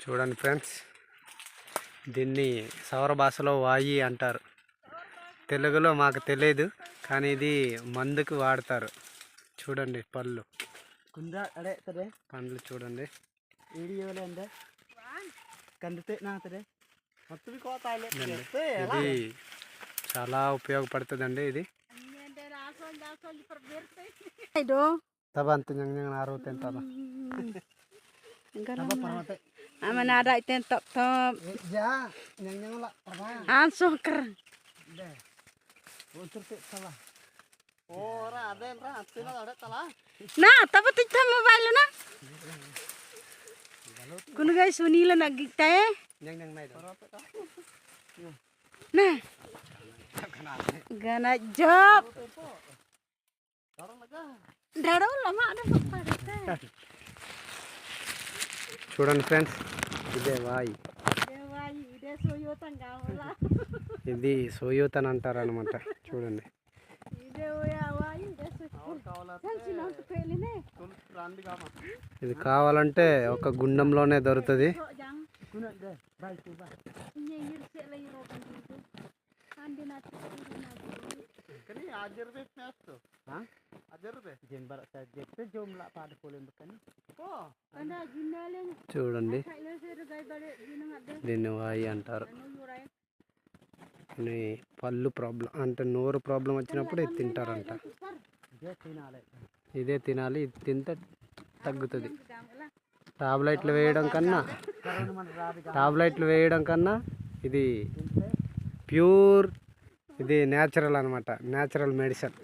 చూడండి ఫ్రెండ్స్, దీన్ని సౌర భాషలో వాయి అంటారు. తెలుగులో మాకు తెలియదు, కానీ ఇది మందుకు వాడతారు. చూడండి పళ్ళు పండ్లు చూడండి. ఇది చాలా ఉపయోగపడుతుందండి. ఇది తబంత Aman ada itu top. ya yang lah Songker. Oh, ada Nah, tapi tidak mobile na. Kuno guys, sunila nagita eh. Nah. Gana job. Daro lama ada apa? చూడండి ఫ్రెండ్స్, ఇదే వాయి. ఇది సోయూత్ అని అంటారు అనమాట. చూడండి, ఇది కావాలంటే ఒక గుండంలోనే దొరుకుతుంది. చూడండి, దీన్ని వాయి అంటారు. పళ్ళు ప్రాబ్లం అంటే నోరు ప్రాబ్లం వచ్చినప్పుడు ఇది తింటారంట. ఇదే తినాలి, ఇది తింటే తగ్గుతుంది. టాబ్లెట్లు వేయడం కన్నా ఇది ప్యూర్, ఇది న్యాచురల్ అనమాట. Natural medicine.